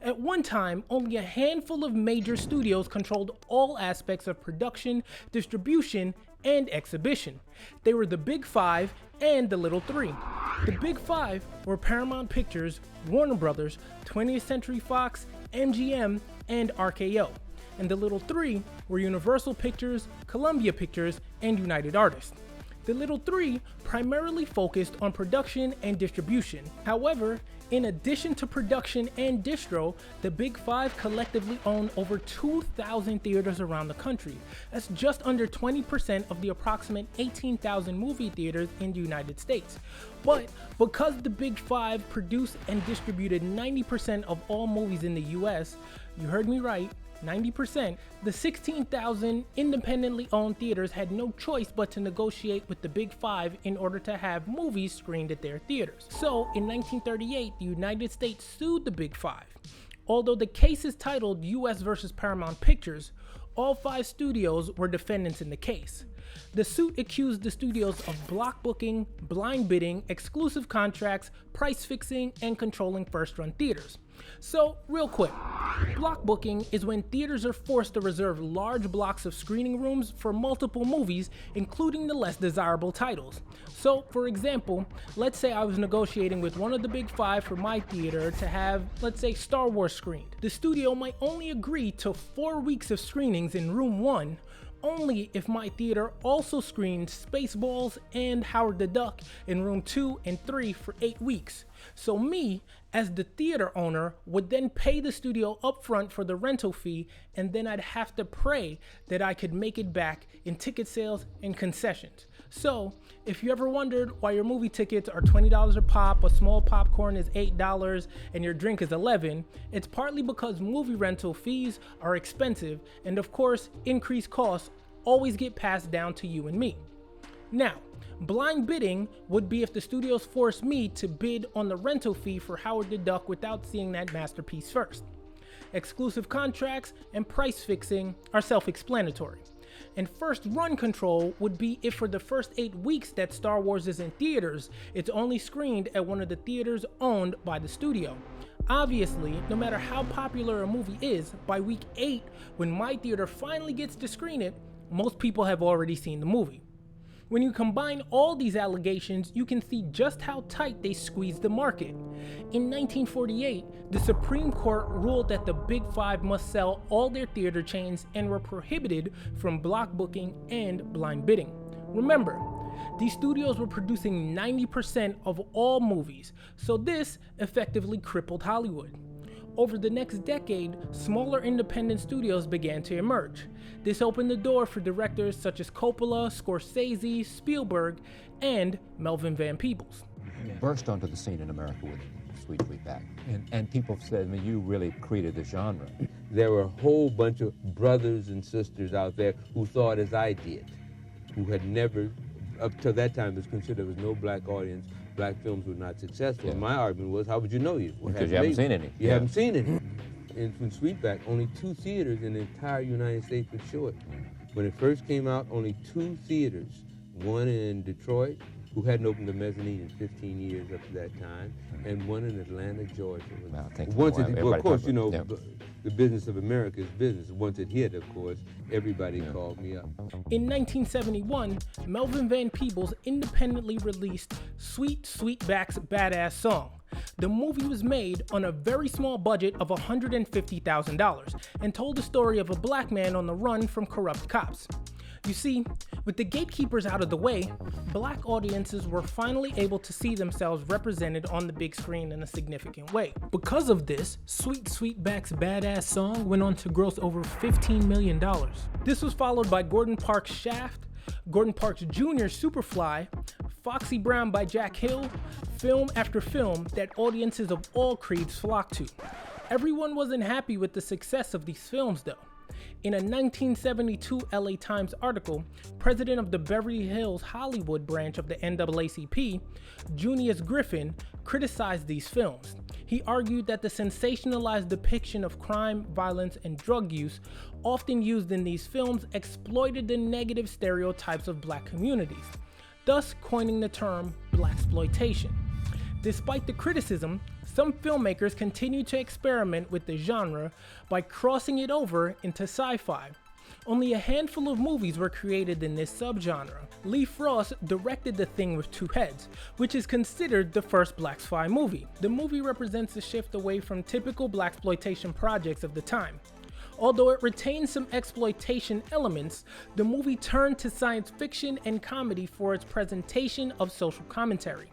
At one time, only a handful of major studios controlled all aspects of production, distribution, and exhibition. They were the Big Five and the Little Three. The Big Five were Paramount Pictures, Warner Brothers, 20th Century Fox, MGM, and RKO. And the Little Three were Universal Pictures, Columbia Pictures, and United Artists. The Little Three primarily focused on production and distribution. However, in addition to production and distro, the Big Five collectively owned over 2,000 theaters around the country. That's just under 20% of the approximate 18,000 movie theaters in the United States. But because the Big Five produced and distributed 90% of all movies in the US, you heard me right, 90%, the 16,000 independently owned theaters had no choice but to negotiate with the Big Five in order to have movies screened at their theaters. So in 1938, the United States sued the Big Five. Although the case is titled US versus Paramount Pictures, all 5 studios were defendants in the case. The suit accused the studios of block booking, blind bidding, exclusive contracts, price fixing, and controlling first-run theaters. So, real quick, block booking is when theaters are forced to reserve large blocks of screening rooms for multiple movies, including the less desirable titles. So, for example, let's say I was negotiating with one of the Big Five for my theater to have, let's say, Star Wars screened. The studio might only agree to 4 weeks of screenings in room 1, only if my theater also screened Spaceballs and Howard the Duck in room 2 and 3 for 8 weeks. So me, as the theater owner, would then pay the studio upfront for the rental fee, and then I'd have to pray that I could make it back in ticket sales and concessions. So, if you ever wondered why your movie tickets are $20 a pop, a small popcorn is $8, and your drink is $11, it's partly because movie rental fees are expensive, and of course, increased costs always get passed down to you and me. Now, blind bidding would be if the studios forced me to bid on the rental fee for Howard the Duck without seeing that masterpiece first. Exclusive contracts and price fixing are self-explanatory. And first run control would be if for the first 8 weeks that Star Wars is in theaters, it's only screened at one of the theaters owned by the studio. Obviously, no matter how popular a movie is, by week 8, when my theater finally gets to screen it, most people have already seen the movie. When you combine all these allegations, you can see just how tight they squeezed the market. In 1948, the Supreme Court ruled that the Big Five must sell all their theater chains and were prohibited from block booking and blind bidding. Remember, these studios were producing 90% of all movies, so this effectively crippled Hollywood. Over the next decade, smaller independent studios began to emerge. This opened the door for directors such as Coppola, Scorsese, Spielberg, and Melvin Van Peebles. Burst onto the scene in America with Sweetback, and people said, I mean, you really created the genre. There were a whole bunch of brothers and sisters out there who thought as I did, who had never, up to that time, it was considered there was no black audience. Black films were not successful. Yeah. My argument was, how would you know you? Because you haven't seen any. You haven't seen any. And from Sweetback, only 2 theaters in the entire United States would show it. When it first came out, only 2 theaters, one in Detroit, who hadn't opened the mezzanine in 15 years up to that time, and one in Atlanta, Georgia. Well, I think well, of course, you know, yeah. The business of America is business. Once it hit, of course, everybody called me up. In 1971, Melvin Van Peebles independently released Sweetback's Baadasssss song. The movie was made on a very small budget of $150,000 and told the story of a black man on the run from corrupt cops. You see, with the gatekeepers out of the way, black audiences were finally able to see themselves represented on the big screen in a significant way. Because of this, Sweetback's Baadasssss song went on to gross over $15 million. This was followed by Gordon Parks' Shaft, Gordon Parks Jr.'s Superfly, Foxy Brown by Jack Hill, film after film that audiences of all creeds flocked to. Everyone wasn't happy with the success of these films though. In a 1972 LA Times article, president of the Beverly Hills Hollywood branch of the NAACP, Junius Griffin, criticized these films. He argued that the sensationalized depiction of crime, violence, and drug use often used in these films exploited the negative stereotypes of black communities, thus coining the term blaxploitation. Despite the criticism, some filmmakers continue to experiment with the genre by crossing it over into sci-fi. Only a handful of movies were created in this subgenre. Lee Frost directed The Thing with Two Heads, which is considered the first blax-fi movie. The movie represents a shift away from typical blaxploitation projects of the time. Although it retains some exploitation elements, the movie turned to science fiction and comedy for its presentation of social commentary.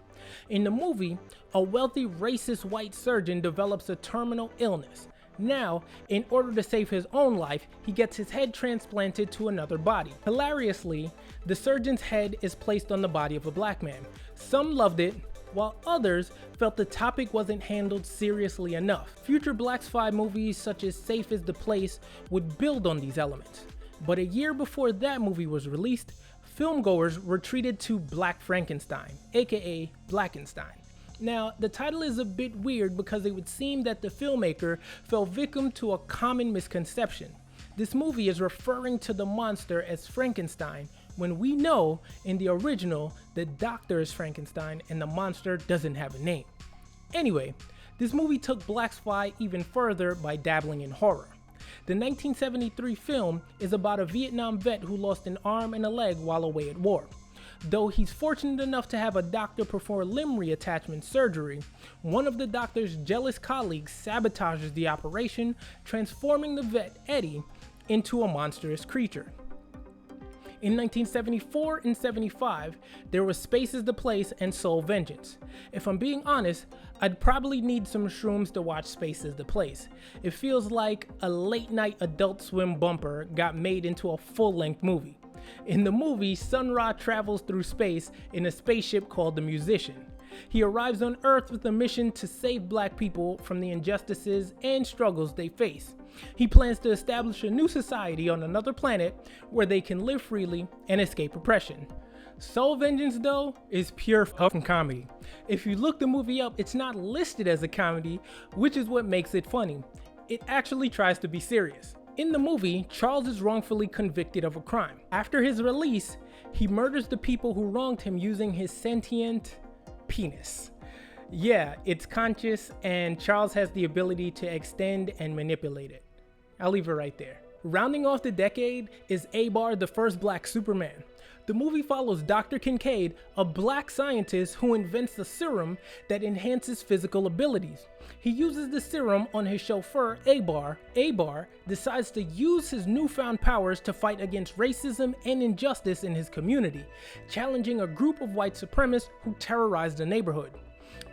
In the movie, a wealthy racist white surgeon develops a terminal illness. Now, in order to save his own life, he gets his head transplanted to another body. Hilariously, the surgeon's head is placed on the body of a black man. Some loved it, while others felt the topic wasn't handled seriously enough. Future blax-fi movies such as Safe is the Place would build on these elements. But a year before that movie was released, filmgoers retreated to Black Frankenstein, aka Blackenstein. Now, the title is a bit weird because it would seem that the filmmaker fell victim to a common misconception. This movie is referring to the monster as Frankenstein, when we know in the original the doctor is Frankenstein and the monster doesn't have a name. Anyway, this movie took blax-fi even further by dabbling in horror. The 1973 film is about a Vietnam vet who lost an arm and a leg while away at war. Though he's fortunate enough to have a doctor perform limb reattachment surgery, one of the doctor's jealous colleagues sabotages the operation, transforming the vet, Eddie, into a monstrous creature. In 1974 and 75, there was Space is the Place and Soul Vengeance. If I'm being honest, I'd probably need some shrooms to watch Space is the Place. It feels like a late night Adult Swim bumper got made into a full-length movie. In the movie, Sun Ra travels through space in a spaceship called the Musician. He arrives on Earth with a mission to save black people from the injustices and struggles they face. He plans to establish a new society on another planet where they can live freely and escape oppression. Soul Vengeance, though, is pure fucking comedy. If you look the movie up, it's not listed as a comedy, which is what makes it funny. It actually tries to be serious. In the movie, Charles is wrongfully convicted of a crime. After his release, he murders the people who wronged him using his sentient penis. Yeah, it's conscious, and Charles has the ability to extend and manipulate it. I'll leave it right there. Rounding off the decade is Abar, the first black Superman. The movie follows Dr. Kincaid, a black scientist who invents a serum that enhances physical abilities. He uses the serum on his chauffeur, Abar. Abar decides to use his newfound powers to fight against racism and injustice in his community, challenging a group of white supremacists who terrorize the neighborhood.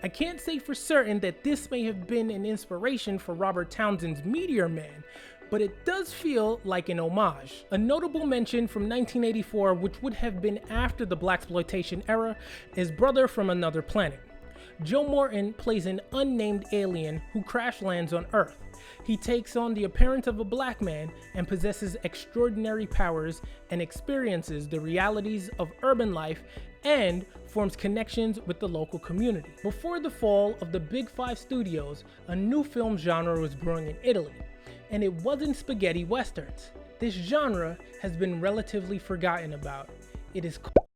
I can't say for certain that this may have been an inspiration for Robert Townsend's Meteor Man, but it does feel like an homage. A notable mention from 1984, which would have been after the blaxploitation era, is Brother from Another Planet. Joe Morton plays an unnamed alien who crash lands on Earth. He takes on the appearance of a black man and possesses extraordinary powers and experiences the realities of urban life and forms connections with the local community. Before the fall of the Big Five studios, a new film genre was brewing in Italy, and it wasn't spaghetti westerns. This genre has been relatively forgotten about. It is called